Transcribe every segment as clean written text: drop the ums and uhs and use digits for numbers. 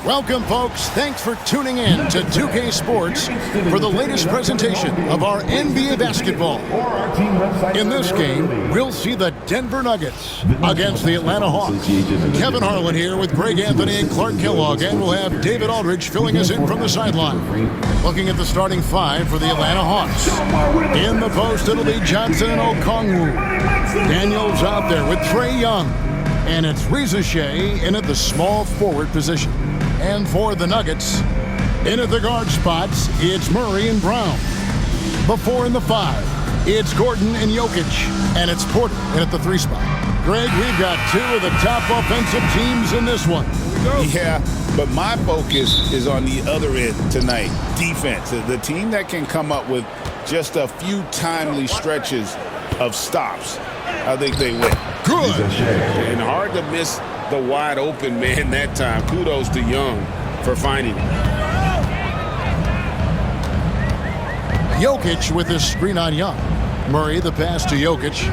Welcome, folks. Thanks for tuning in to 2K Sports for the latest presentation of our NBA basketball. In this game, we'll see the Denver Nuggets against the Atlanta Hawks. Kevin Harlan here with Greg Anthony and Clark Kellogg, and we'll have David Aldridge filling us in from the sideline. Looking at the starting five for the Atlanta Hawks. In the post, it'll be Johnson and Okongwu. Daniels out there with Trae Young. And it's Reza Shea in at the small forward position. And for the Nuggets, in at the guard spots, it's Murray and Brown. Before in the five, it's Gordon and Jokic. And it's Porter in at the three spot. Greg, we've got two of the top offensive teams in this one. Yeah, but my focus is on the other end tonight, defense. The team that can come up with just a few timely stretches of stops, I think they win. Good. And hard to miss the wide open man that time. Kudos to Young for finding it. Jokic with his screen on Young. Murray the pass to Jokic.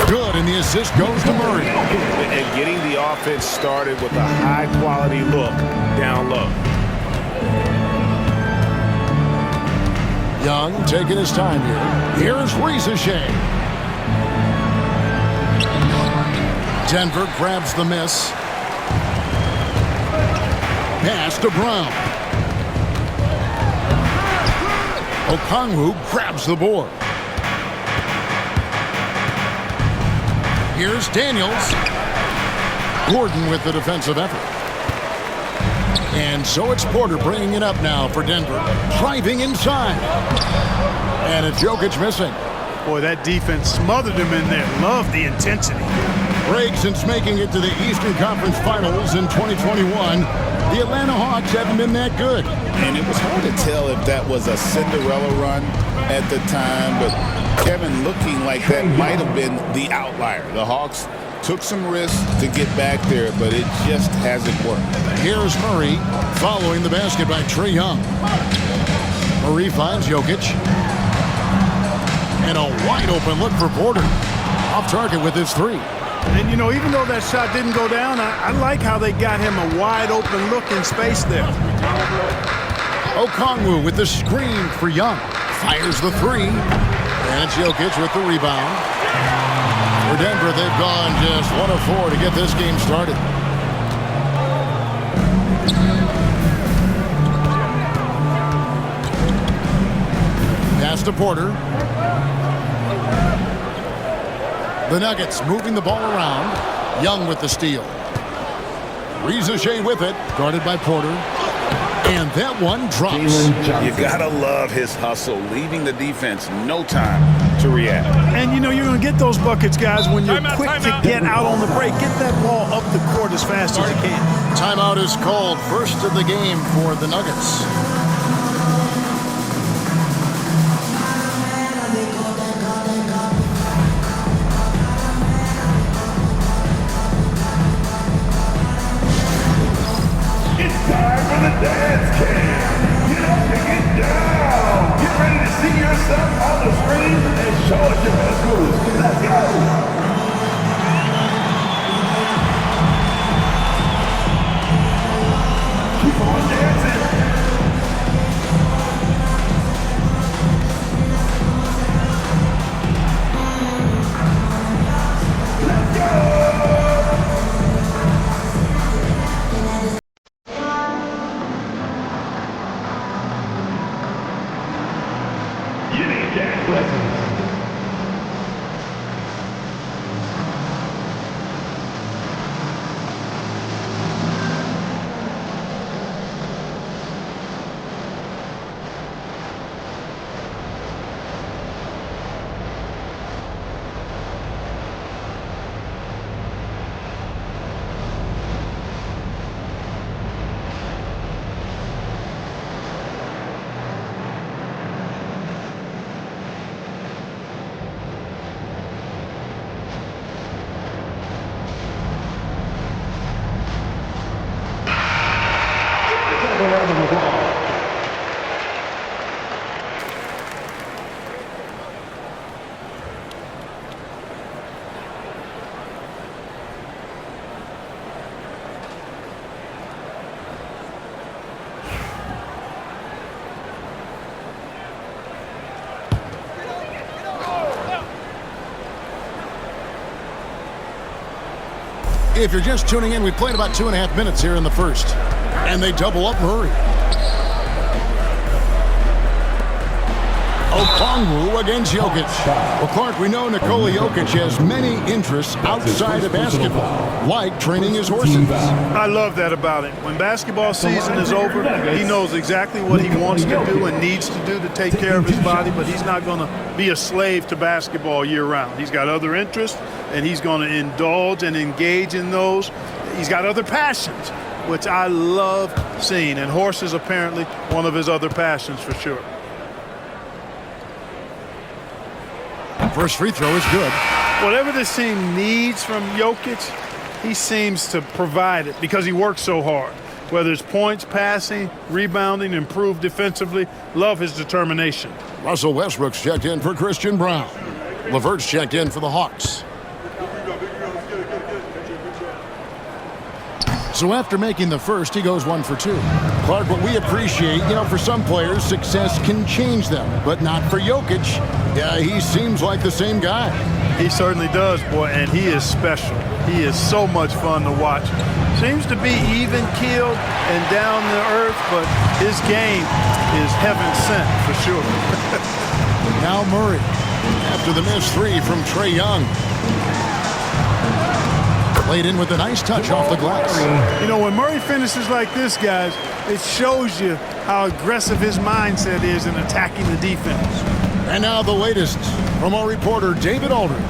Good, and the assist goes to Murray. And getting the offense started with a high-quality look down low. Young taking his time here. Here's Reza Shea. Denver grabs the miss. Pass to Brown. Okongwu grabs the board. Here's Daniels. Gordon with the defensive effort. And so it's Porter bringing it up now for Denver. Driving inside. And it's Jokic missing. Boy, that defense smothered him in there. Love the intensity. Greg, since making it to the Eastern Conference Finals in 2021, the Atlanta Hawks haven't been that good. And it was hard to tell if that was a Cinderella run at the time, but Kevin looking like that might have been the outlier. The Hawks took some risks to get back there, but it just hasn't worked. Here's Murray following the basket by Trae Young. Murray finds Jokic. And a wide open look for Porter. Off target with his three. And, you know, even though that shot didn't go down, I like how they got him a wide open look in space there. Okongwu with the screen for Young. Fires the three. And it's Jokic with the rebound. For Denver, they've gone just 1 of 4 to get this game started. Pass to Porter. The Nuggets moving the ball around. Young with the steal. Reza Shea with it, guarded by Porter. And that one drops. You gotta love his hustle, leaving the defense no time to react. And, you know, you're going to get those buckets, guys, when you're quick to get out on the break. Get that ball up the court as fast as you can. Timeout is called. First of the game for the Nuggets. Time for the dance cam. Get up and get down. Get ready to see yourself on the screen and show us your best moves. Let's go. Keep on dancing. Let's go. If you're just tuning in, we played about 2.5 minutes here in the first. And they double up Murray. Okongwu against Jokic. Well, Clark, we know Nikola Jokic has many interests outside of basketball, like training his horses. I love that about him. When basketball season is over, he knows exactly what he wants to do and needs to do to take care of his body, but he's not going to be a slave to basketball year-round. He's got other interests, and he's going to indulge and engage in those. He's got other passions, which I love seeing, and horses apparently one of his other passions for sure. First free throw is good. Whatever this team needs from Jokic, he seems to provide it because he works so hard. Whether it's points, passing, rebounding, improved defensively, love his determination. Russell Westbrook's checked in for Christian Brown. LeVert's checked in for the Hawks. So after making the first, he goes 1 for 2. Clark, what we appreciate, for some players, success can change them, but not for Jokic. Yeah, he seems like the same guy. He certainly does, boy, and he is special. He is so much fun to watch. Seems to be even-keeled and down to earth, but his game is heaven sent for sure. Now Murray, after the missed 3 from Trae Young. Played in with a nice touch off the glass. When Murray finishes like this, guys, it shows you how aggressive his mindset is in attacking the defense. And now the latest from our reporter, David Aldridge.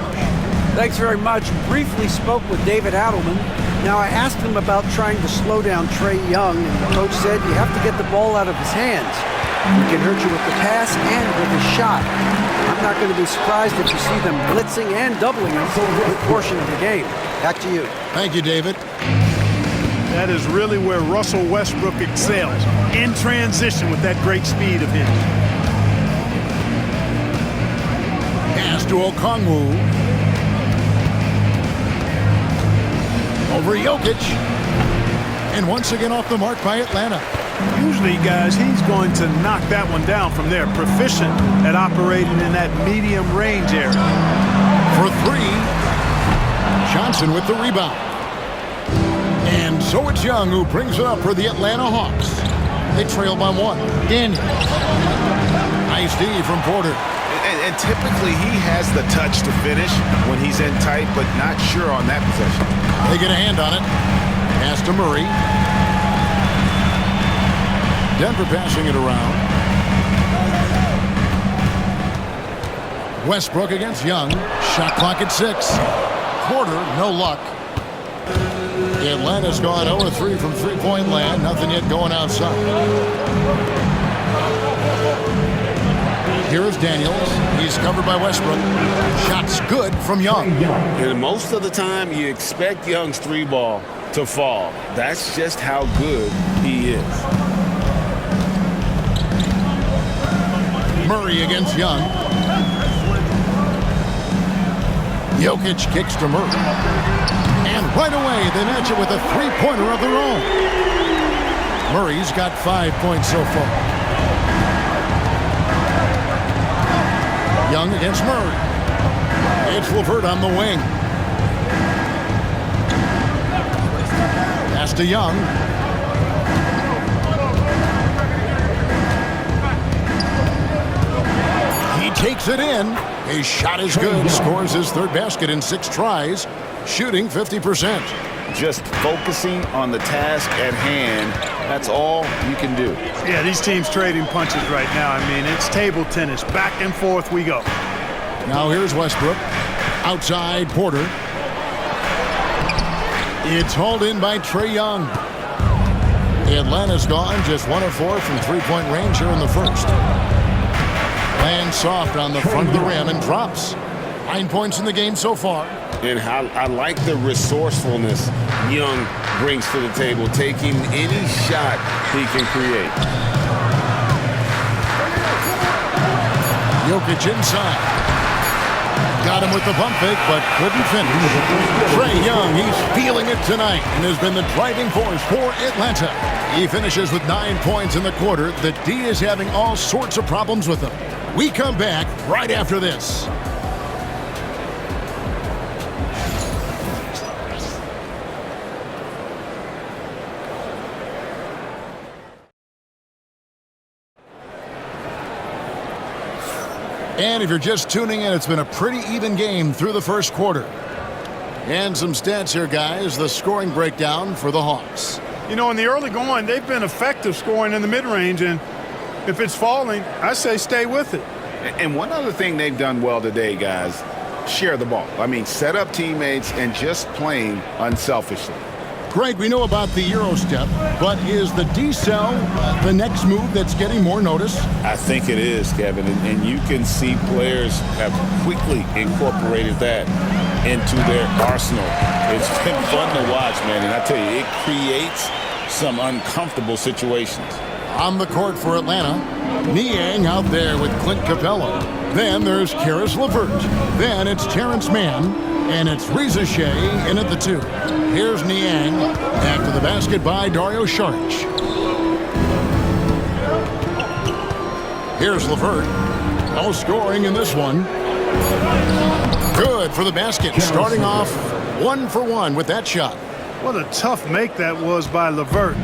Thanks very much. Briefly spoke with David Adelman. Now, I asked him about trying to slow down Trae Young, and the coach said you have to get the ball out of his hands. He can hurt you with the pass and with his shot. I'm not going to be surprised if you see them blitzing and doubling him for a good portion of the game. Back to you. Thank you, David. That is really where Russell Westbrook excels, in transition with that great speed of his. Pass to Okongwu. Over Jokic. And once again off the mark by Atlanta. Usually, guys, he's going to knock that one down from there. Proficient at operating in that medium range area. For 3. Johnson with the rebound. And so it's Young who brings it up for the Atlanta Hawks. They trail by 1. Daniel. Nice D from Porter. And typically he has the touch to finish when he's in tight, but not sure on that possession. They get a hand on it. Pass to Murray. Denver passing it around. Westbrook against Young. Shot clock at 6. Porter, no luck. Atlanta's gone 0-3 from three-point land. Nothing yet going outside. Here is Daniels. He's covered by Westbrook. Shots good from Young. And most of the time, you expect Young's 3-ball to fall. That's just how good he is. Murray against Young. Jokic kicks to Murray. And right away, they match it with a 3-pointer of their own. Murray's got 5 points so far. Young against Murray. It's LeVert on the wing. Pass to Young. He takes it in. His shot is good. Scores his 3rd basket in 6 tries. Shooting 50%. Just focusing on the task at hand. That's all you can do. Yeah, these teams trading punches right now. I mean, it's table tennis. Back and forth we go. Now here's Westbrook. Outside Porter. It's hauled in by Trae Young. Atlanta's gone just 1 of 4 from 3-point range here in the first. Lands soft on the front of the rim and drops. 9 points in the game so far. And I like the resourcefulness Young brings to the table, taking any shot he can create. Jokic inside. Got him with the pump fake, but couldn't finish. Trae Young, he's feeling it tonight and has been the driving force for Atlanta. He finishes with 9 points in the quarter. The D is having all sorts of problems with him. We come back right after this. And if you're just tuning in, it's been a pretty even game through the first quarter. And some stats here, guys. The scoring breakdown for the Hawks. You know, in the early going, they've been effective scoring in the mid-range, and if it's falling, I say stay with it. And one other thing they've done well today, guys, share the ball. I mean, set up teammates and just playing unselfishly. Greg, we know about the Euro step, but is the decel the next move that's getting more notice? I think it is, Kevin, and you can see players have quickly incorporated that into their arsenal. It's been fun to watch, man, and I tell you, it creates some uncomfortable situations. On the court for Atlanta, Niang out there with Clint Capella. Then there's Karis LeVert. Then it's Terrence Mann. And it's Reza Shea in at the 2. Here's Niang after the basket by Dario Saric. Here's LeVert. No scoring in this one. Good for the basket. Starting off 1 for 1 with that shot. What a tough make that was by LeVert.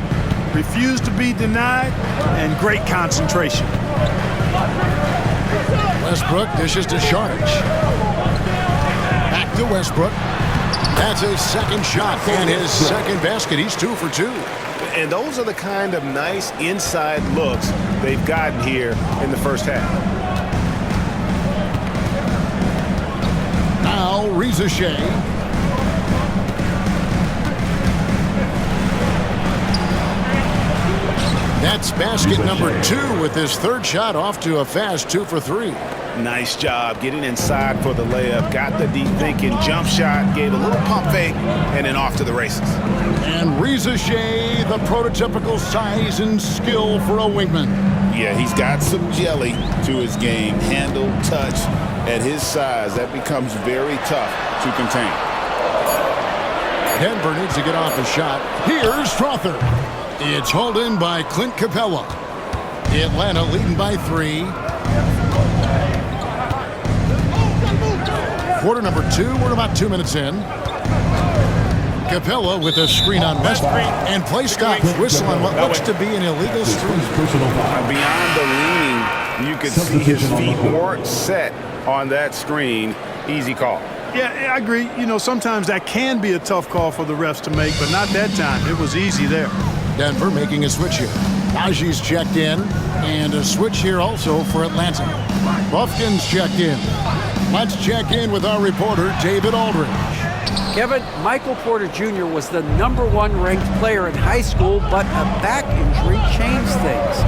Refused to be denied, and great concentration. Westbrook dishes to Saric. To Westbrook. That's his second shot and his second basket. He's 2 for 2. And those are the kind of nice inside looks they've gotten here in the first half. Now Reza Shea. That's basket number 2 with his third shot off to a fast 2 for 3. Nice job getting inside for the layup. Got the deep thinking jump shot, gave a little pump fake, and then off to the races. And Reza Shea, the prototypical size and skill for a wingman. Yeah, he's got some jelly to his game. Handle, touch. At his size, that becomes very tough to contain. Denver needs to get off a shot. Here's Strother. It's hauled in by Clint Capella. Atlanta leading by 3. Quarter number 2. We're about 2 minutes in. Capella with a screen on Westbrook. And play stops. Whistle on what looks to be an illegal screen. Beyond the leaning, you could see his feet weren't set on that screen. Easy call. Yeah, I agree. You know, sometimes that can be a tough call for the refs to make, but not that time. It was easy there. Denver making a switch here. Najee's checked in. And a switch here also for Atlanta. Buffkin's checked in. Let's check in with our reporter, David Aldridge. Kevin, Michael Porter Jr. was the #1 ranked player in high school, but a back injury changed things.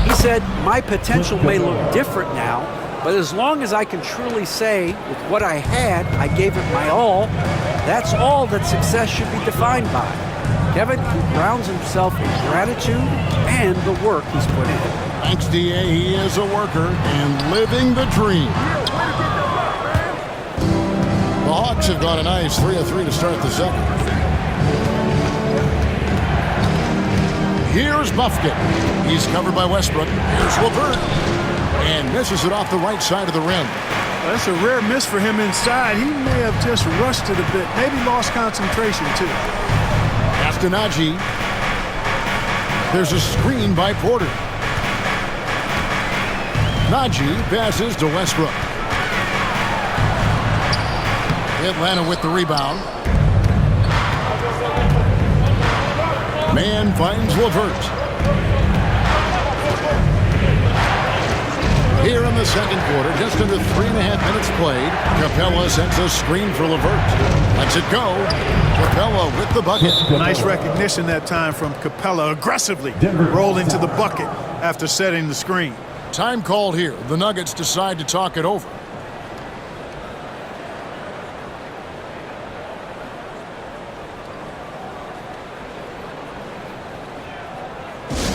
He said, "My potential may look different now, but as long as I can truly say with what I had, I gave it my all, that's all that success should be defined by." Kevin, he grounds himself in gratitude and the work he's put in. Thanks, D.A. He is a worker and living the dream. The Hawks have got a nice 3 of 3 to start the second. Here's Buffkin. He's covered by Westbrook. Here's LeVert. And misses it off the right side of the rim. That's a rare miss for him inside. He may have just rushed it a bit. Maybe lost concentration, too. After Najee. There's a screen by Porter. Najee passes to Westbrook. Atlanta with the rebound. Man finds LeVert. Here in the second quarter, just under 3.5 minutes played, Capella sends a screen for LeVert. Lets it go. Capella with the bucket. Nice recognition that time from Capella. Aggressively rolled into the bucket after setting the screen. Time called here. The Nuggets decide to talk it over.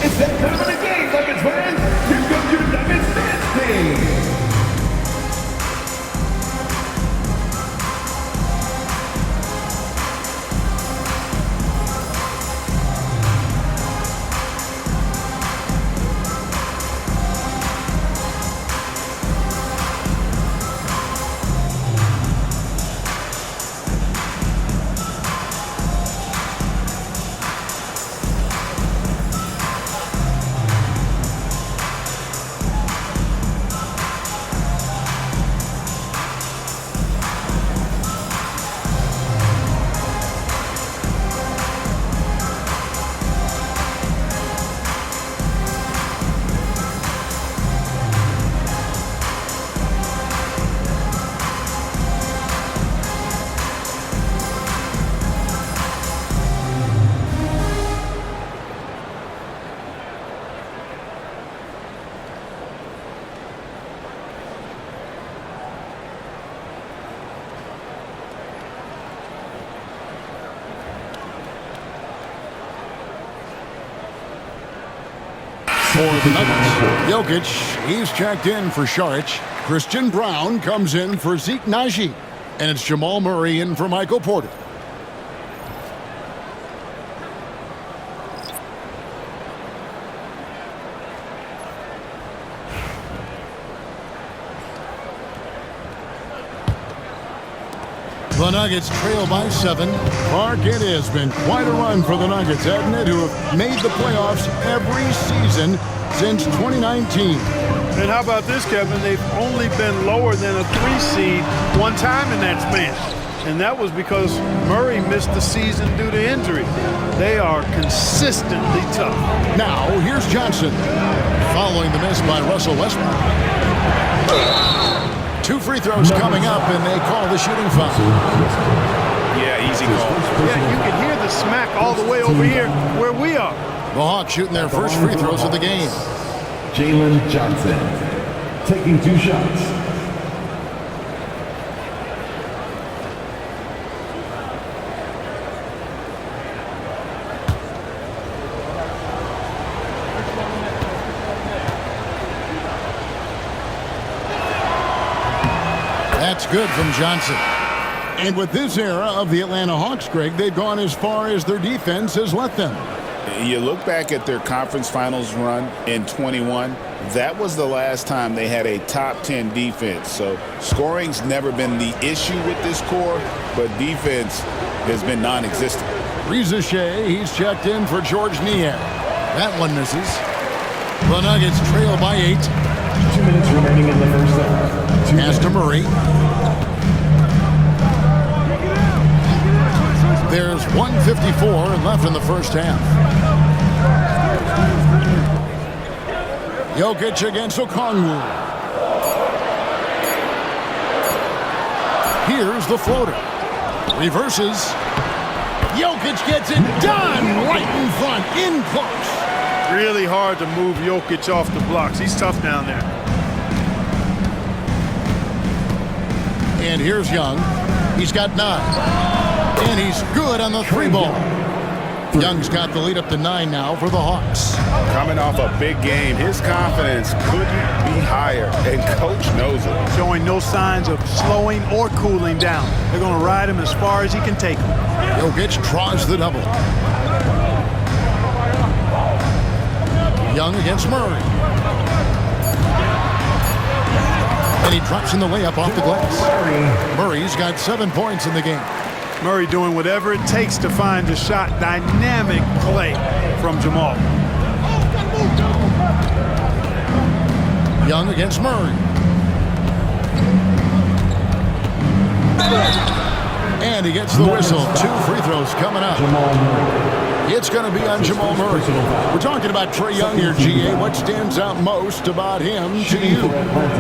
It's that time of the game, Nuggets fans. Here comes your Nuggets dance team. For the Nuggets, Jokic, he's checked in for Saric. Christian Brown comes in for Zeke Naji. And it's Jamal Murray in for Michael Porter. The Nuggets trail by 7. Mark, it has been quite a run for the Nuggets, hasn't it, who have made the playoffs every season since 2019. And how about this, Kevin? They've only been lower than a 3 seed one time in that span. And that was because Murray missed the season due to injury. They are consistently tough. Now, here's Johnson. Following the miss by Russell Westbrook. 2 free throws coming up, and they call the shooting foul. Yeah, easy call. Yeah, you can hear the smack all the way over here where we are. The Hawks shooting their first free throws of the game. Jalen Johnson taking 2 shots. That's good from Johnson. And with this era of the Atlanta Hawks, Greg, they've gone as far as their defense has let them. You look back at their conference finals run in 21, that was the last time they had a top 10 defense. So scoring's never been the issue with this core, but defense has been non-existent. Reza Shea, he's checked in for George Niang. That one misses. The Nuggets trail by 8. 2 minutes remaining in the first half. Pass to Murray. There's 1:54 left in the first half. Jokic against Okongwu. Here's the floater. Reverses. Jokic gets it done right in front, in close. Really hard to move Jokic off the blocks. He's tough down there. And here's Young. He's got 9. And he's good on the 3 ball. Young's got the lead up to 9 now for the Hawks. Coming off a big game, his confidence couldn't be higher, and coach knows it. Showing no signs of slowing or cooling down. They're going to ride him as far as he can take him. Jokic draws the double. Young against Murray. And he drops in the layup off the glass. Murray's got 7 points in the game. Murray doing whatever it takes to find the shot. Dynamic play from Jamal. Young against Murray. And he gets the whistle. 2 free throws coming up. It's going to be on Jamal Murray. We're talking about Trae Young here, GA. What stands out most about him to you?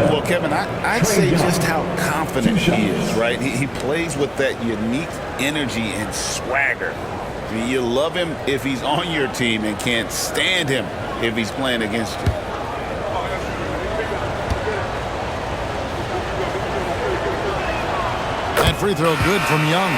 Well, Kevin, I'd say just how confident he is, right? He plays with that unique energy and swagger. I mean, you love him if he's on your team and can't stand him if he's playing against you. That free throw good from Young.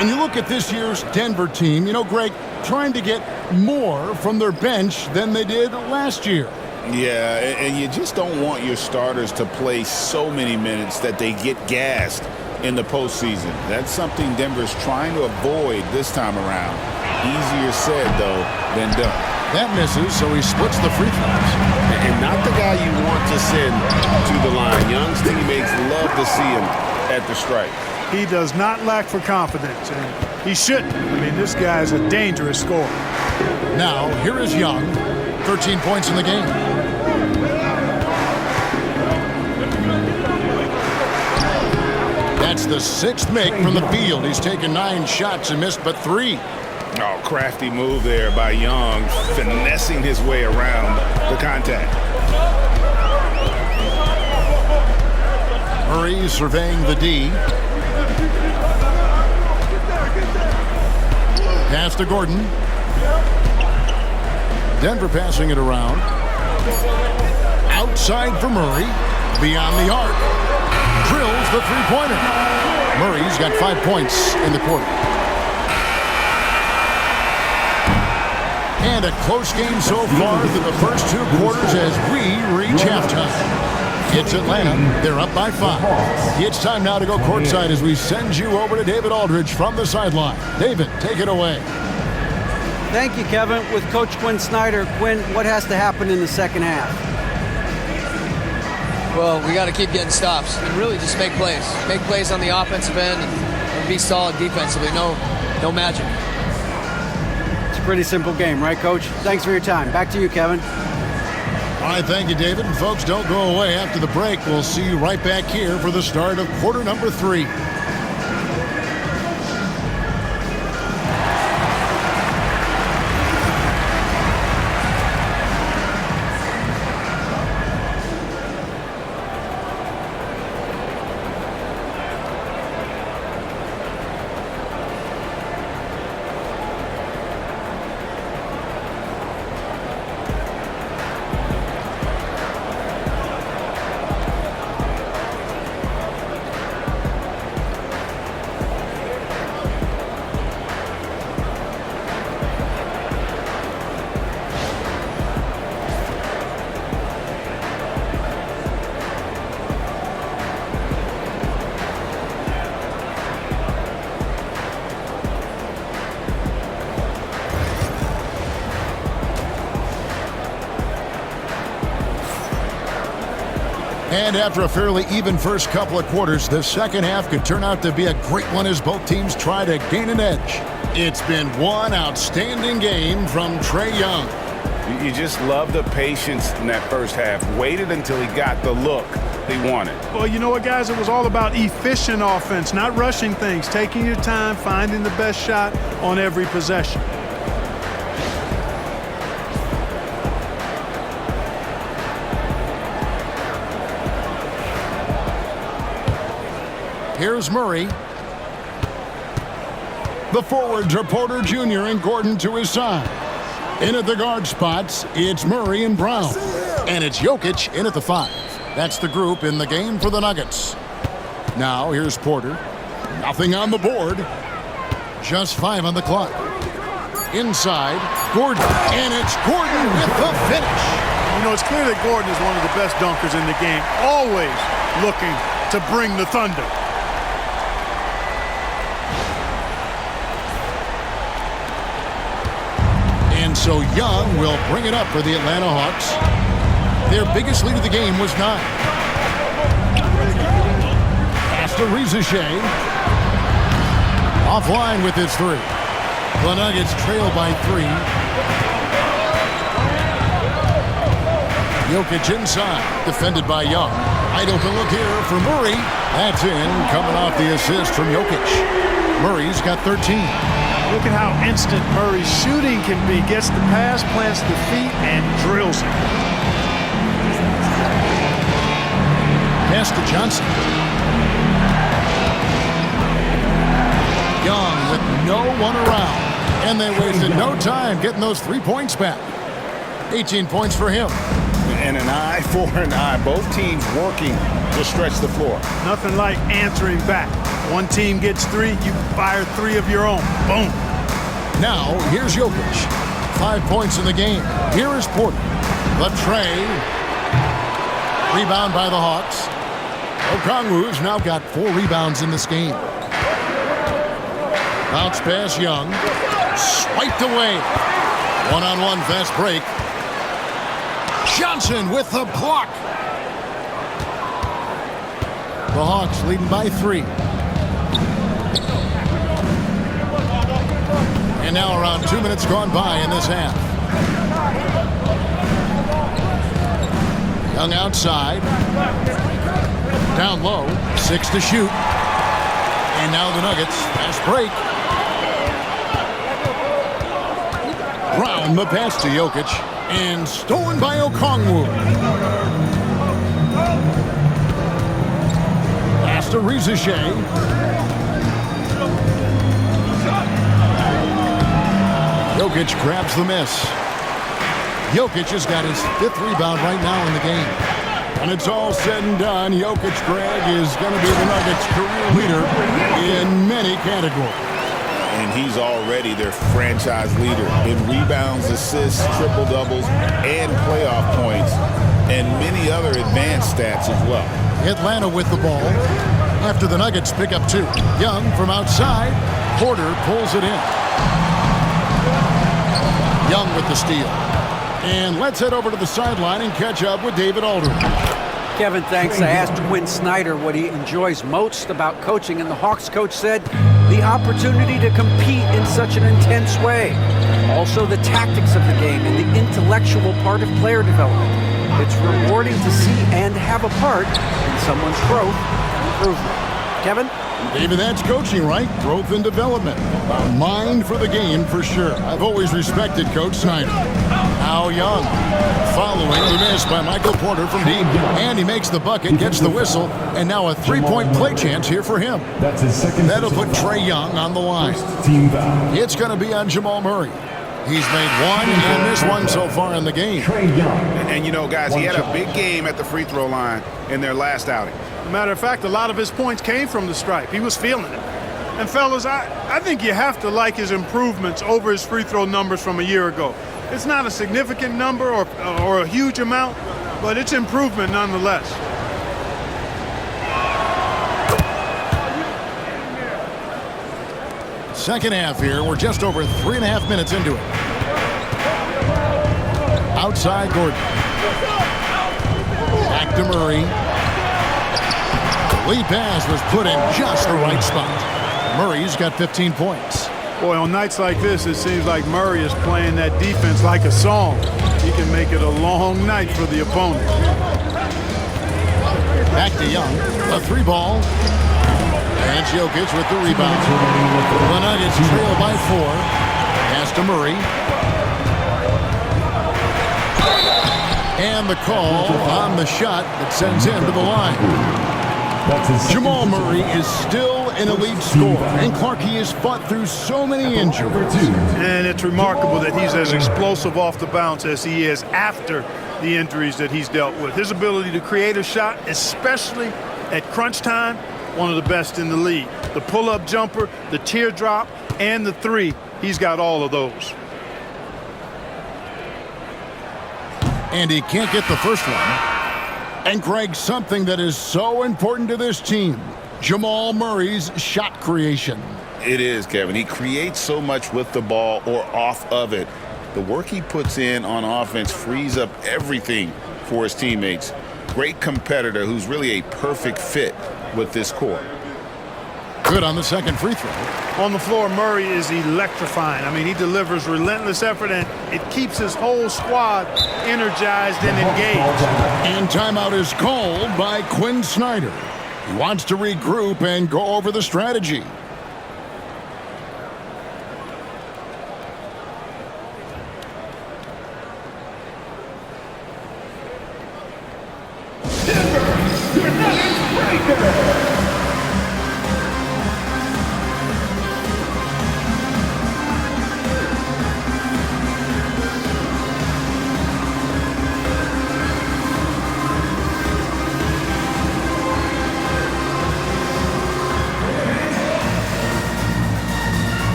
And you look at this year's Denver team, you know, Greg, trying to get more from their bench than they did last year. Yeah, and you just don't want your starters to play so many minutes that they get gassed in the postseason. That's something Denver's trying to avoid this time around. Easier said, though, than done. That misses, so he splits the free throws. And not the guy you want to send to the line. Young's teammates love to see him at the stripe. He does not lack for confidence, and he shouldn't. I mean, this guy is a dangerous scorer. Now, here is Young. 13 points in the game. That's the 6th make from the field. He's taken 9 shots and missed but 3. Oh, crafty move there by Young, finessing his way around the contact. Murray surveying the D. Pass to Gordon. Denver passing it around. Outside for Murray. Beyond the arc. Drills the 3-pointer. Murray's got 5 points in the quarter. And a close game so far through the first 2 quarters as we reach halftime. It's Atlanta. They're up by 5. It's time now to go courtside as we send you over to David Aldridge from the sideline. David, take it away. Thank you, Kevin. With Coach Quinn Snyder, Quinn, what has to happen in the second half? Well, we got to keep getting stops and really just make plays. Make plays on the offensive end and be solid defensively. No magic. It's a pretty simple game, right, Coach? Thanks for your time. Back to you, Kevin. All right, thank you, David. And folks, don't go away after the break. We'll see you right back here for the start of quarter number 3. And after a fairly even first couple of quarters, the second half could turn out to be a great one as both teams try to gain an edge. It's been one outstanding game from Trae Young. You just love the patience in that first half. Waited until he got the look he wanted. Well, you know what, guys? It was all about efficient offense, not rushing things, taking your time, finding the best shot on every possession. Here's Murray. The forwards are Porter Jr. and Gordon to his side. In at the guard spots, it's Murray and Brown. And it's Jokic in at the 5. That's the group in the game for the Nuggets. Now here's Porter. Nothing on the board. Just 5 on the clock. Inside, Gordon. And it's Gordon with the finish. You know, it's clear that Gordon is one of the best dunkers in the game, always looking to bring the thunder. And so Young will bring it up for the Atlanta Hawks. Their biggest lead of the game was 9. Pass to Shea. Offline with his 3. The Nuggets trail by 3. Jokic inside, defended by Young. Wide open look here for Murray. That's in, coming off the assist from Jokic. Murray's got 13. Look at how instant Murray's shooting can be. Gets the pass, plants the feet, and drills it. Pass to Johnson. Young with no one around. And they wasted no time getting those 3 points back. 18 points for him. And an eye for an eye. Both teams working to stretch the floor. Nothing like answering back. One team gets 3, you fire 3 of your own. Boom. Now, here's Jokic. 5 points in the game. Here is Porter. The Trae. Rebound by the Hawks. Okongwu's now got 4 rebounds in this game. Bounce pass Young. Swiped away. One-on-one fast break. Johnson with the block. The Hawks leading by 3. And now around 2 minutes gone by in this half. Young outside. Down low. 6 to shoot. And now the Nuggets. Fast break. Brown the pass to Jokic. And stolen by Okongwu. Pass to Shea. Jokic grabs the miss. Jokic has got his 5th rebound right now in the game. When it's all said and done, Jokic, Greg, is going to be the Nuggets' career leader in many categories. and he's already their franchise leader in rebounds, assists, triple-doubles, and playoff points, and many other advanced stats as well. Atlanta with the ball after the Nuggets pick up 2. Young from outside. Porter pulls it in. Young with the steal. And let's head over to the sideline and catch up with David Aldridge. Kevin, thanks. I asked Quinn Snyder what he enjoys most about coaching, and the Hawks coach said the opportunity to compete in such an intense way. Also the tactics of the game and the intellectual part of player development. It's rewarding to see and have a part in someone's growth and improvement. Kevin? David, that's coaching, right? Growth and development. A mind for the game, for sure. I've always respected Coach Snyder. Now Young, following the miss by Michael Porter from deep. And he makes the bucket, gets the whistle, and now a three-point play chance here for him. That's his second. That'll put Trae Young on the line. Team foul. It's going to be on Jamal Murray. He's made one and missed one so far in the game. Trae Young. And you know, guys, he had a big game at the free throw line in their last outing. Matter of fact, a lot of his points came from the stripe. He was feeling it. And fellas, I think you have to like his improvements over his free throw numbers from a year ago. It's not a significant number or a huge amount, but it's improvement nonetheless. Second half here. We're just over 3.5 minutes into it. Outside Gordon. Back to Murray. The lead pass was put in just the right spot. Murray's got 15 points. Boy, on nights like this, it seems like Murray is playing that defense like a song. He can make it a long night for the opponent. Back to Young. A 3-ball. And Jokic with the rebound. The Nuggets trail by 4. Pass to Murray. And the call on the shot that sends him to the line. Jamal Murray is still an elite scorer, and Clark, he has fought through so many injuries. And it's remarkable that he's as explosive off the bounce as he is after the injuries that he's dealt with. His ability to create a shot, especially at crunch time, one of the best in the league. The pull-up jumper, the teardrop, and the 3, he's got all of those. And he can't get the first one. And Greg, something that is so important to this team, Jamal Murray's shot creation. It is, Kevin. He creates so much with the ball or off of it. The work he puts in on offense frees up everything for his teammates. Great competitor who's really a perfect fit with this core. Good on the second free throw. On the floor, Murray is electrifying. I mean, he delivers relentless effort, and it keeps his whole squad energized and engaged. And timeout is called by Quinn Snyder. He wants to regroup and go over the strategy.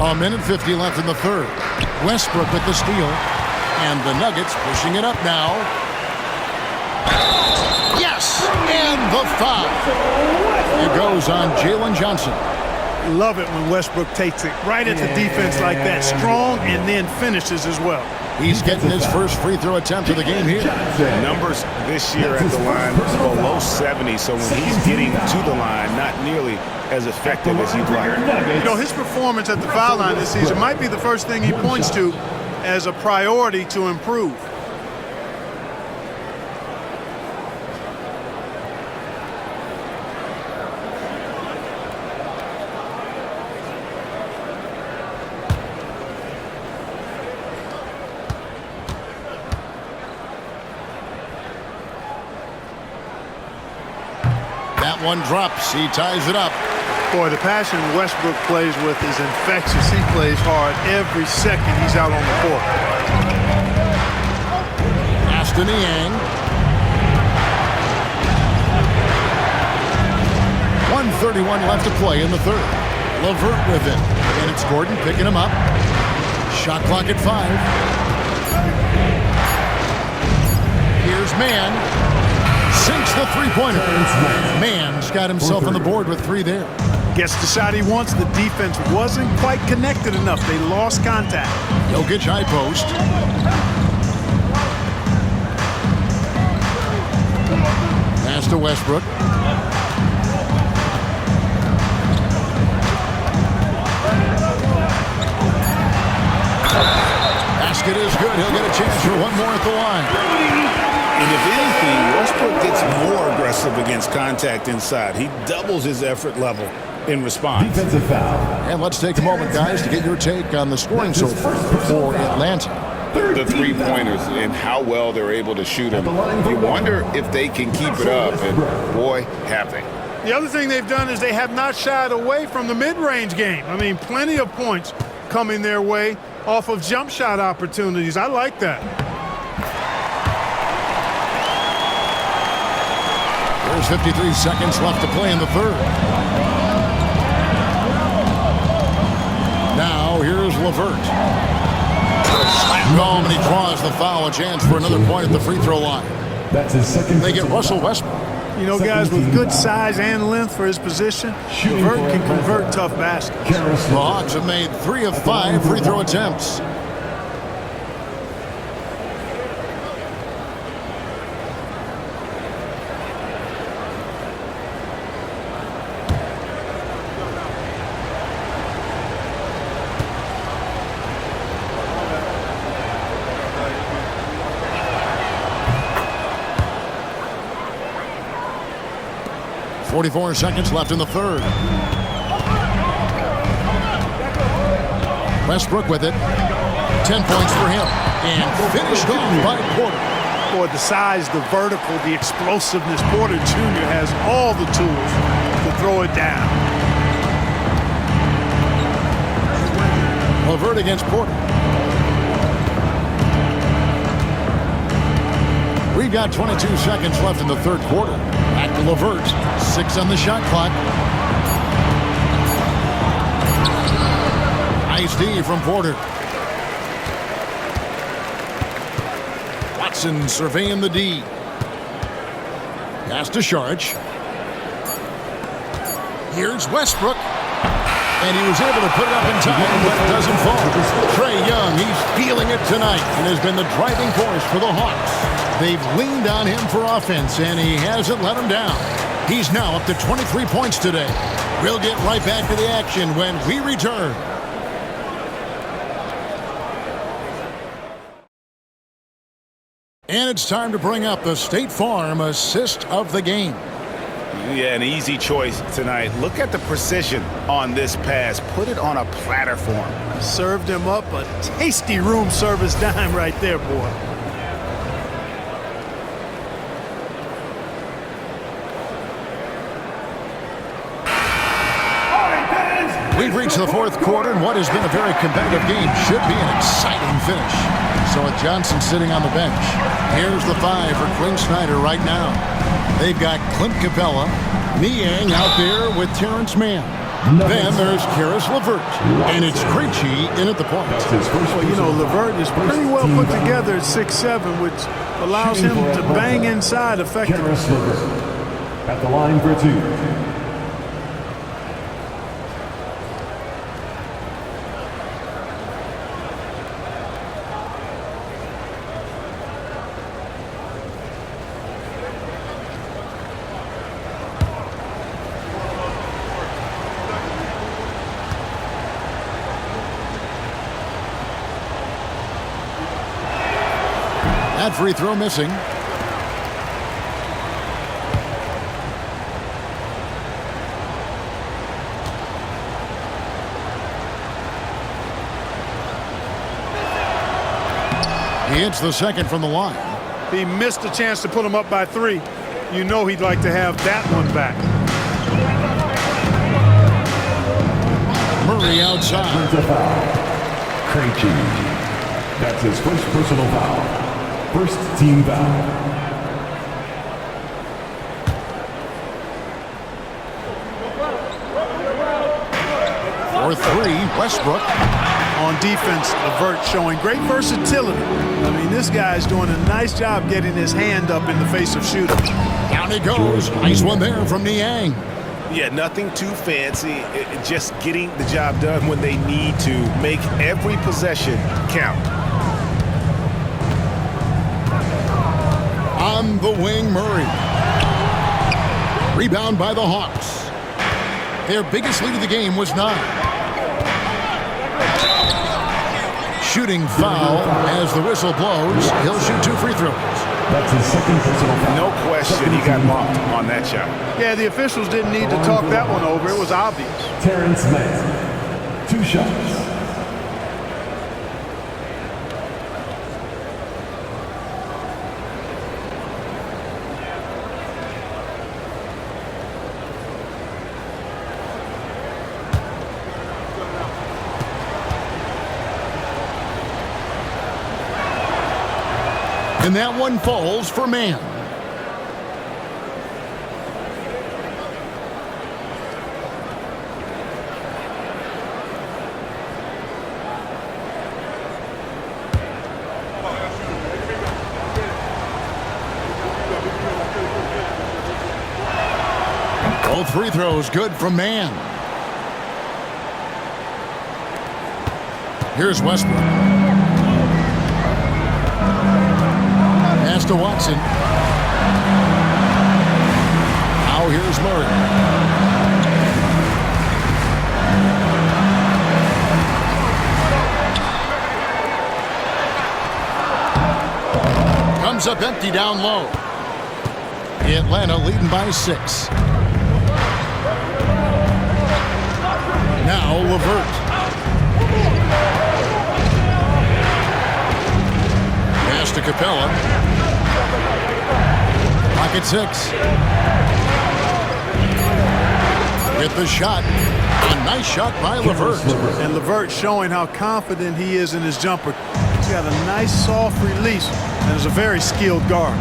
1:50 left in the third. Westbrook with the steal. And the Nuggets pushing it up now. Yes! And the foul. It goes on Jalen Johnson. Love it when Westbrook takes it right at the defense like that. Strong and then finishes as well. He's getting his first free throw attempt of the game here. Numbers this year at the line below 70, so when he's getting to the line, not nearly as effective as he'd like. You know, his performance at the foul line this season might be the first thing he points to as a priority to improve. That one drops. He ties it up. Boy, the passion Westbrook plays with is infectious. He plays hard every second he's out on the court. Aston Yang. 1:31 left to play in the third. LeVert with it. And it's Gordon picking him up. Shot clock at 5. Here's Mann. Sinks the three-pointer. Mann's got himself on the board with 3 there. Gets the shot he wants. The defense wasn't quite connected enough. They lost contact. Jokic high post. Pass to Westbrook. Basket is good. He'll get a chance for one more at the line. And if anything, Westbrook gets more aggressive against contact inside. He doubles his effort level in response. Defensive foul. And let's take a moment, guys, to get your take on the scoring so far for Atlanta. The three-pointers and how well they're able to shoot them. You wonder if they can keep it up, and boy, have they. The other thing they've done is they have not shied away from the mid-range game. I mean, plenty of points coming their way off of jump shot opportunities. I like that. There's 53 seconds left to play in the third. Now, here's LeVert. Slam, and he draws the foul. A chance for another point at the free throw line. That's his second. They get Russell Westbrook. You know, guys with good size and length for his position, LeVert can convert tough baskets. The Hawks have made 3 of 5 free throw attempts. .44 seconds left in the third. Westbrook with it. 10 points for him. And finished off by Porter. Boy, the size, the vertical, the explosiveness. Porter Jr. has all the tools to throw it down. LeVert against Porter. We've got 22 seconds left in the third quarter. Back to LeVert. 6 on the shot clock. Nice D from Porter. Watson surveying the D. Pass to Sharge. Here's Westbrook. And he was able to put it up in time, but it doesn't fall. Trae Young, he's feeling it tonight and has been the driving force for the Hawks. They've leaned on him for offense, and he hasn't let them down. He's now up to 23 points today. We'll get right back to the action when we return. And it's time to bring up the State Farm assist of the game. Yeah, an easy choice tonight. Look at the precision on this pass. Put it on a platter for him. Served him up a tasty room service dime right there, boy. We've reached the fourth quarter, and what has been a very competitive game should be an exciting finish. So with Johnson sitting on the bench, here's the 5 for Quinn Snyder right now. They've got Clint Capella, Niang out there with Terrence Mann. Then there's Karis LeVert, and it's Krejci in at the point. Well, you know, LeVert is pretty well put together at 6'7", which allows him to bang inside effectively. Karis LeVert at the line for two. That free throw missing. He hits the second from the line. He missed a chance to put him up by 3. You know he'd like to have that one back. Murray outside. Krejci. That's his first personal foul. First team foul. For 3, Westbrook. On defense, LeVert showing great versatility. I mean, this guy's doing a nice job getting his hand up in the face of shooters. Down he goes. Nice one there from Niang. Yeah, nothing too fancy. Just getting the job done when they need to. Make every possession count. On the wing, Murray. Rebound by the Hawks. Their biggest lead of the game was 9. Shooting foul as the whistle blows. He'll shoot 2 free throws. That's his second personal foul. No question he got marked on that shot. Yeah, the officials didn't need to talk that one over. It was obvious. Terrence Mann. 2 shots. And that one falls for Mann. Both free throws good from Mann. Here's Westbrook. Pass to Watson. Now here's Murray. Comes up empty down low. Atlanta leading by 6. Now LeVert. Pass to Capella. Pocket 6. Get the shot. A nice shot by LeVert. And LeVert showing how confident he is in his jumper. He's got a nice soft release and is a very skilled guard.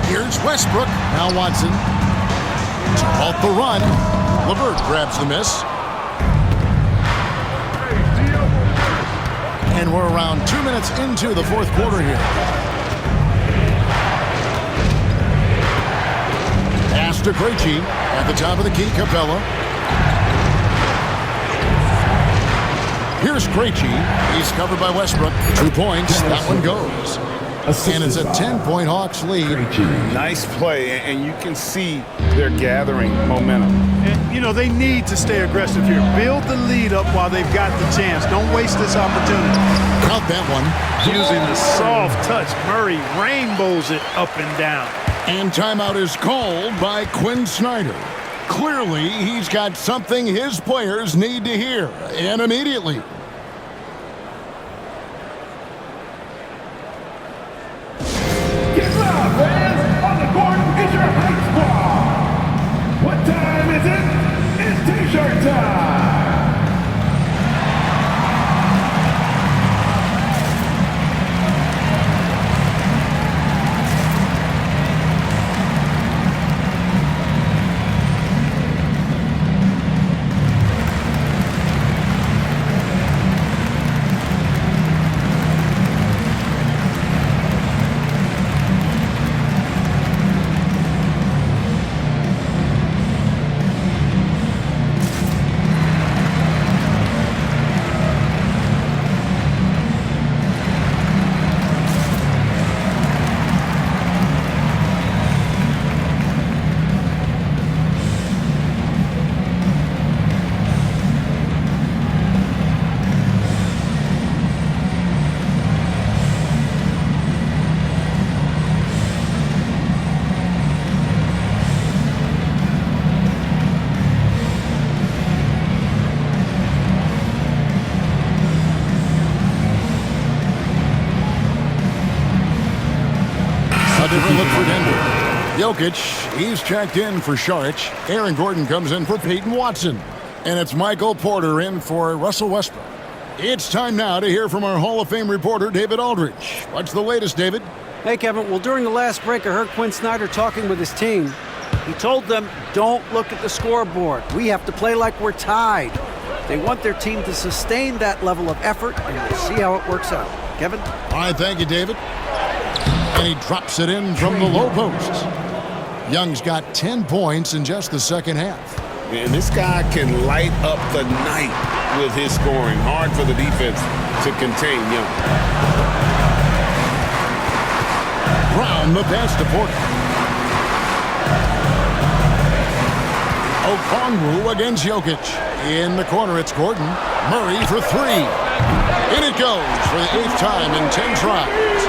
Here's Westbrook. Now Watson. Off the run. LeVert grabs the miss. And we're around 2 minutes into the fourth quarter here. Pass to Krejci at the top of the key. Capella. Here's Krejci. He's covered by Westbrook. 2 points. That one goes. And it's a 10-point Hawks lead. Nice play, and you can see they're gathering momentum. And, you know, they need to stay aggressive here. Build the lead up while they've got the chance. Don't waste this opportunity. Count that one. Using the soft touch, Murray rainbows it up and down. And timeout is called by Quinn Snyder. Clearly, he's got something his players need to hear, and immediately. Get loud, fans! On the court is your hype squad! What time is it? It's T-shirt time! Jokic, he's checked in for Saric. Aaron Gordon comes in for Peyton Watson. And it's Michael Porter in for Russell Westbrook. It's time now to hear from our Hall of Fame reporter, David Aldridge. What's the latest, David? Hey, Kevin. Well, during the last break, I heard Quinn Snyder talking with his team. He told them, don't look at the scoreboard. We have to play like we're tied. They want their team to sustain that level of effort, and we'll see how it works out. Kevin? All right, thank you, David. And he drops it in from the low post. Young's got 10 points in just the second half. And this guy can light up the night with his scoring. Hard for the defense to contain Young. Brown the pass to Porter. Okongwu against Jokic. In the corner, it's Gordon. Murray for three. In it goes for the 8th time in 10 tries.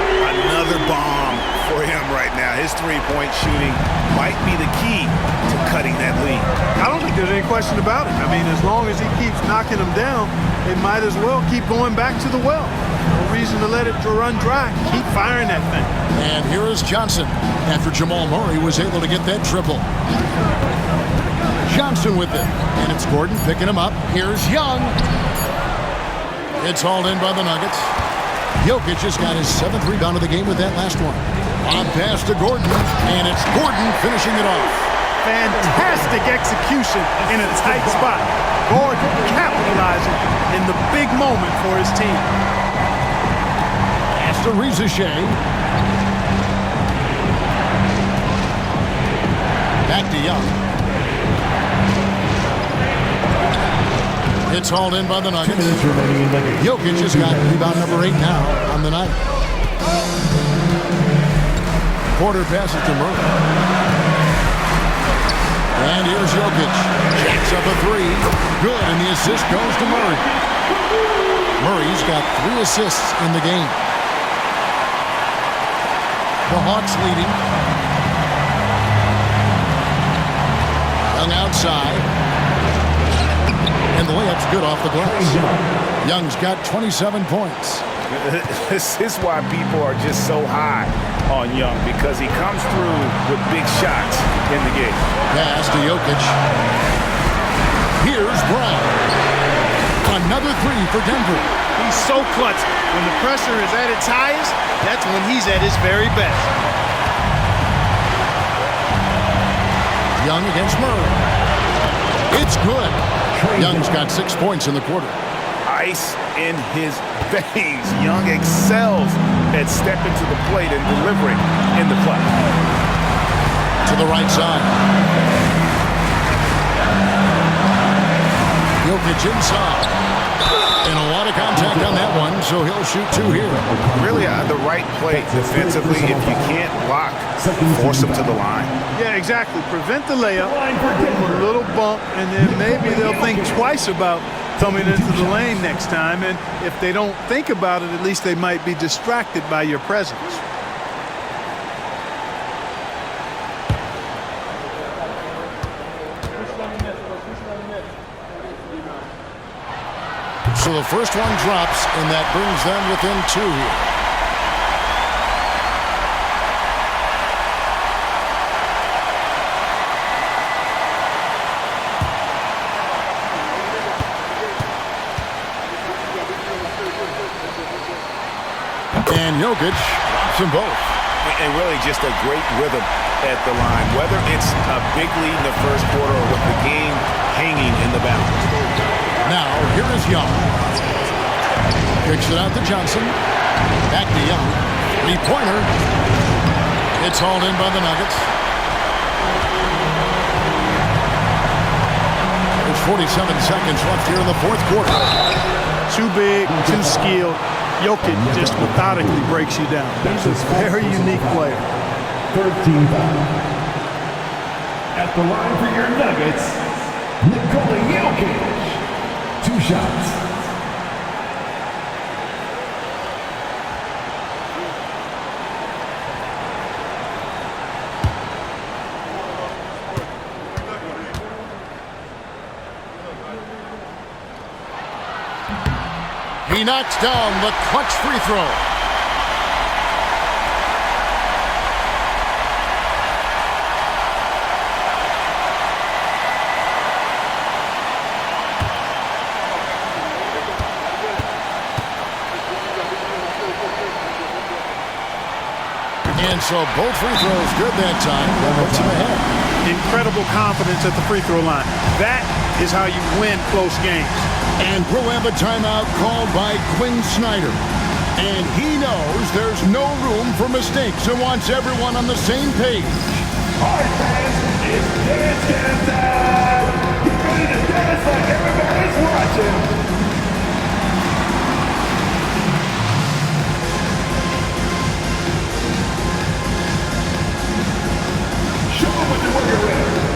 Another bomb for him right now. His three-point shooting might be the key to cutting that lead. I don't think there's any question about it. I mean, as long as he keeps knocking them down, they might as well keep going back to the well. No reason to let it run dry. Keep firing that thing. And here is Johnson after Jamal Murray was able to get that triple. Johnson with it. And it's Gordon picking him up. Here's Young. It's hauled in by the Nuggets. Jokic has got his 7th rebound of the game with that last one. On pass to Gordon, and it's Gordon finishing it off. Fantastic execution in a tight spot. Gordon capitalizing in the big moment for his team. Pass to Shea. Back to Young. It's hauled in by the Nuggets. Jokic has got rebound number 8 now on the night. Porter passes to Murray. And here's Jokic. Jacks up a three. Good, and the assist goes to Murray. Murray's got 3 assists in the game. The Hawks leading. Young outside. And the layup's good off the glass. Young's got 27 points. This is why people are just so high on Young, because he comes through with big shots in the game. Pass to Jokic. Here's Brown. Another three for Denver. He's so clutch. When the pressure is at its highest, that's when he's at his very best. Young against Murray. It's good. Young's got 6 points in the quarter. Ice in his veins. Young excels at stepping to the plate and delivering in the clutch. To the right side. Jokic inside. And a lot of contact on that one, so he'll shoot 2 here. Really the right play defensively. If you can't block, force him to the line. Yeah, exactly. Prevent the layup, give him a little bump, and then maybe they'll think twice about coming into the lane next time. And if they don't think about it, at least they might be distracted by your presence. So the first one drops, and that brings them within 2 here. And Jokic drops them both. And really just a great rhythm at the line, whether it's a big lead in the first quarter or with the game hanging in the balance. Now, here is Young. Kicks it out to Johnson. Back to Young. 3-pointer. It's hauled in by the Nuggets. There's 47 seconds left here in the fourth quarter. Too big, too skilled. Jokic just methodically breaks you down. He's a very unique player. 13 foul. At the line for your Nuggets, Nikola Jokic. 2 shots. He knocks down the clutch free throw. And so both free throws good that time. That puts him ahead. Incredible confidence at the free throw line. That is how you win close games. And we'll have a timeout called by Quinn Snyder. And he knows there's no room for mistakes and wants everyone on the same page. All right, fans, it's dance time. Get ready to dance like everybody's watching. Show them what you're working with.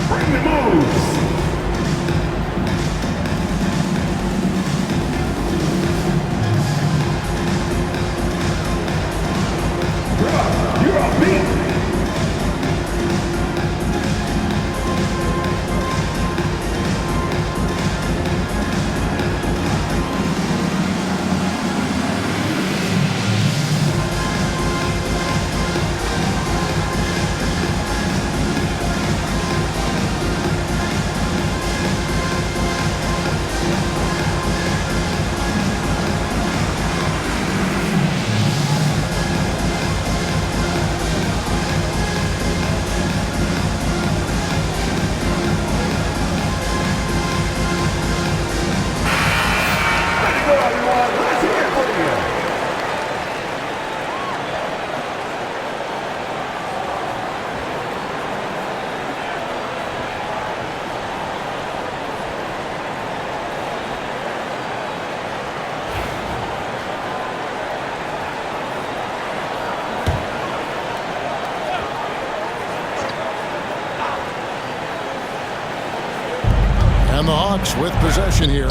Bring the moves. You're on beat. And the Hawks with possession here.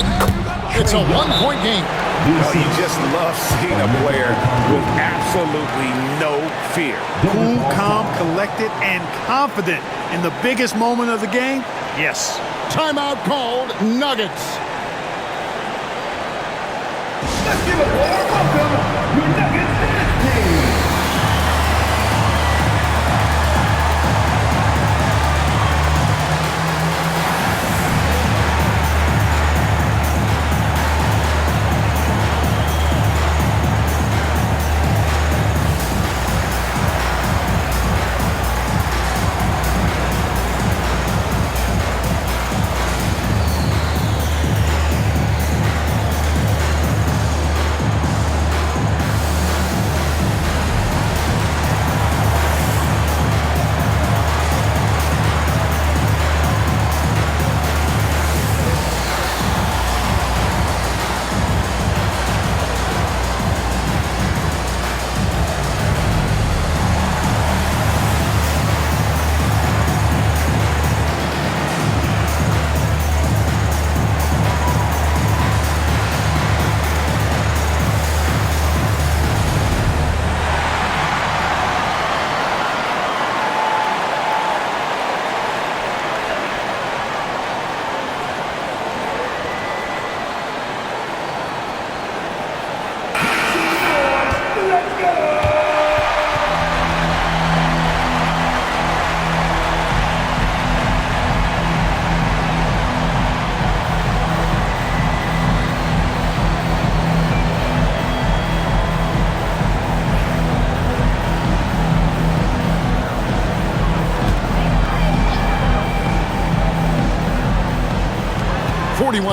It's a one-point game. You just love seeing a player with absolutely no fear. Cool, calm, collected, and confident in the biggest moment of the game? Yes. Timeout called, Nuggets. Let's give a warm welcome to Nuggets dance team.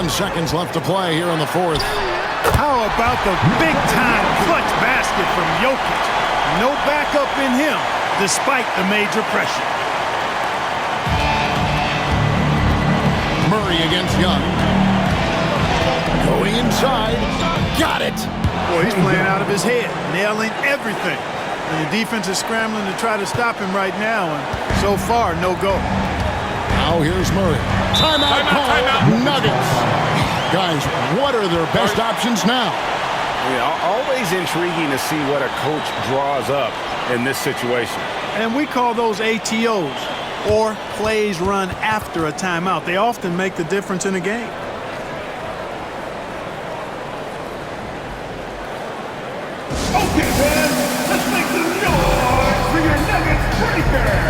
Seconds left to play here in the fourth. How about the big-time clutch basket from Jokic? No backup in him, despite the major pressure. Murray against Young. Going inside. Got it. Boy, he's playing out of his head, nailing everything. And the defense is scrambling to try to stop him right now, and so far, no go. Now here's Murray. Timeout called. Nuggets. Guys, what are their best options now? Always intriguing to see what a coach draws up in this situation. And we call those ATOs, or plays run after a timeout. They often make the difference in a game. Okay, fans, let's make some noise for your Nuggets breaker.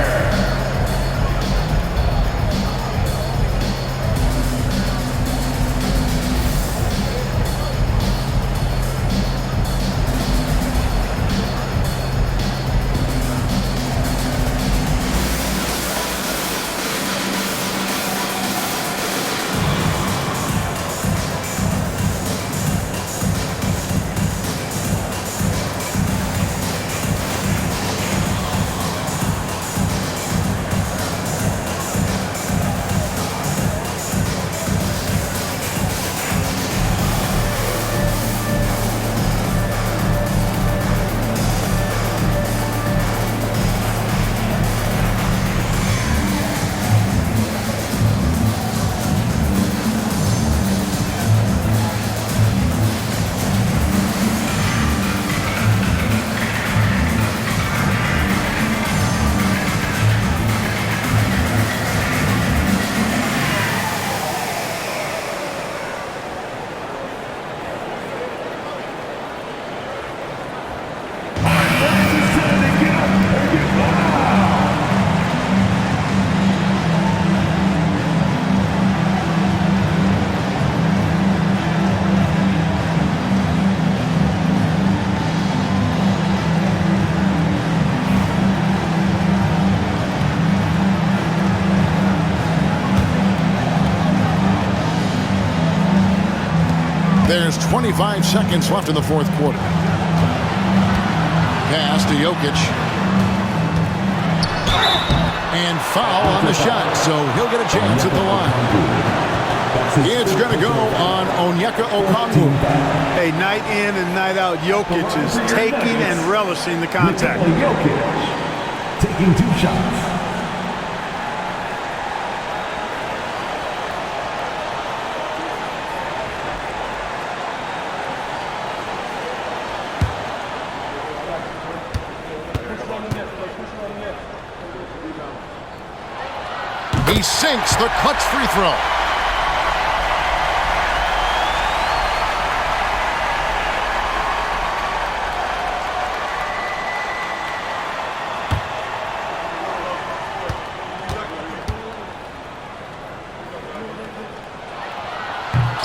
There's 25 seconds left in the fourth quarter. Pass to Jokic. And foul on the shot, so he'll get a chance at the line. It's going to go on Onyeka Okongwu. Hey, night in and night out, Jokic is taking and relishing the contact. Jokic taking 2 shots. He sinks the clutch free throw.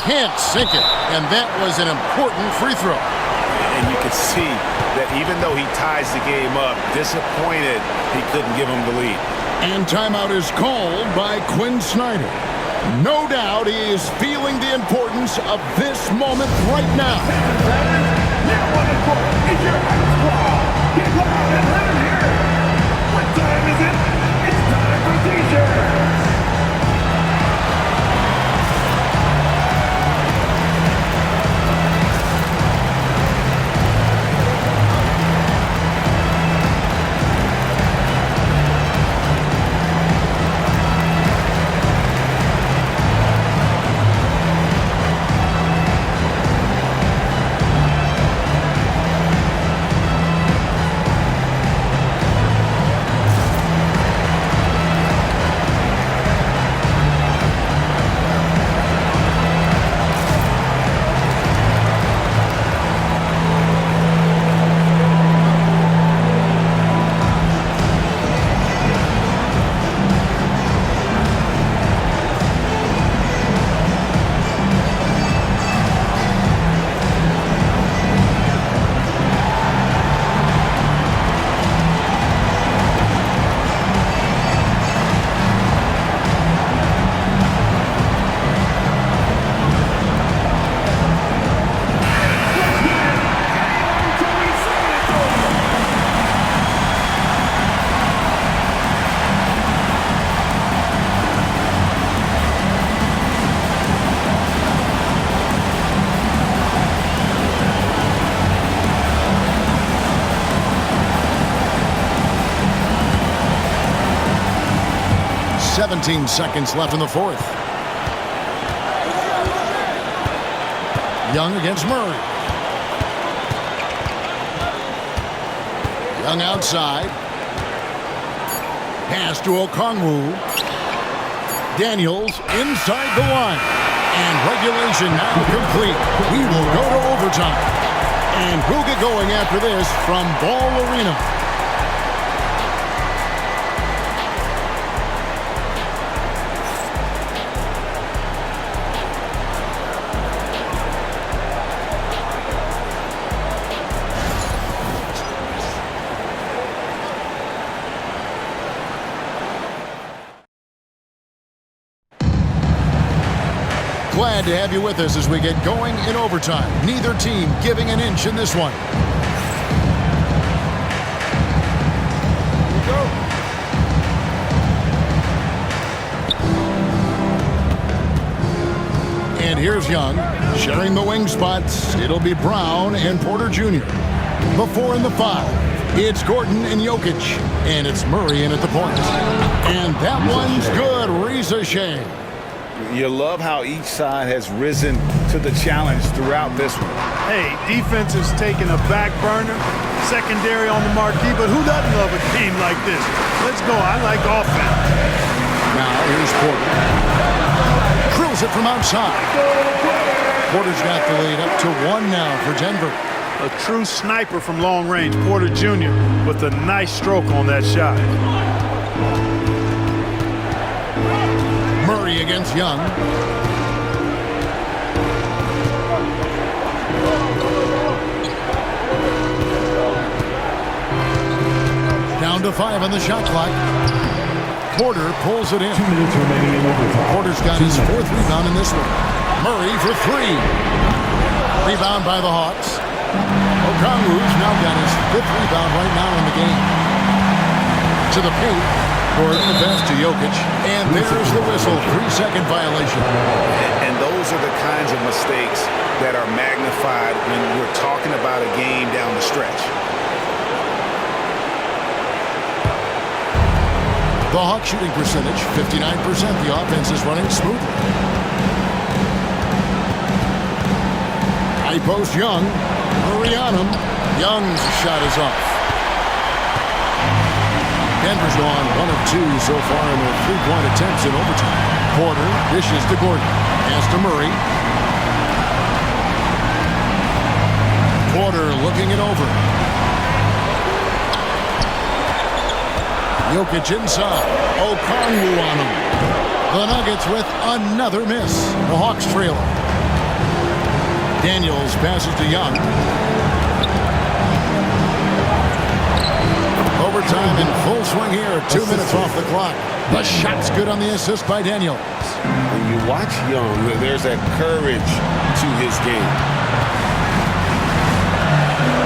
Can't sink it, and that was an important free throw. And you can see that even though he ties the game up, disappointed he couldn't give him the lead. And timeout is called by Quinn Snyder. No doubt he is feeling the importance of this moment right now. Now on the court is your high squad. Get loud and let him hear it. What time is it? It's time for t-shirts. Seconds left in the fourth. Young against Murray. Young outside. Pass to Okongwu. Daniels inside the line. And regulation now complete. We will go to overtime. And we'll get going after this from Ball Arena. Glad to have you with us as we get going in overtime. Neither team giving an inch in this one. Here we go. And here's Young sharing the wing spots. It'll be Brown and Porter Jr. The 4 and the 5. It's Gordon and Jokic. And it's Murray in at the point. And that one's good. Reza Shea. You love how each side has risen to the challenge throughout this one. Hey, defense is taking a back burner, secondary on the marquee, but who doesn't love a game like this? Let's go. I like offense. Now here's Porter. Drills it from outside. Porter's got the lead up to 1 now for Denver. A true sniper from long range, Porter Jr. with a nice stroke on that shot. Murray against Young. Down to 5 on the shot clock. Porter pulls it in. 2 minutes remaining in overtime. Porter's got his 4th rebound in this one. Murray for 3. Rebound by the Hawks. Okongwu's now got his 5th rebound right now in the game. To the paint. Gordon the pass to Jokic. And there's the whistle. 3-second violation. And those are the kinds of mistakes that are magnified when we're talking about a game down the stretch. The Hawks shooting percentage, 59%. The offense is running smoothly. High post Young. Murray on him. Young's shot is off. Denver's gone 1 of 2 so far in their 3-point attempts in overtime. Porter dishes to Gordon. Pass to Murray. Porter looking it over. Jokic inside. Okongwu on him. The Nuggets with another miss. The Hawks trail. Daniels passes to Young. Overtime in full swing here. 2 minutes off the clock. The shot's good on the assist by Daniels. When you watch Young, there's that courage to his game.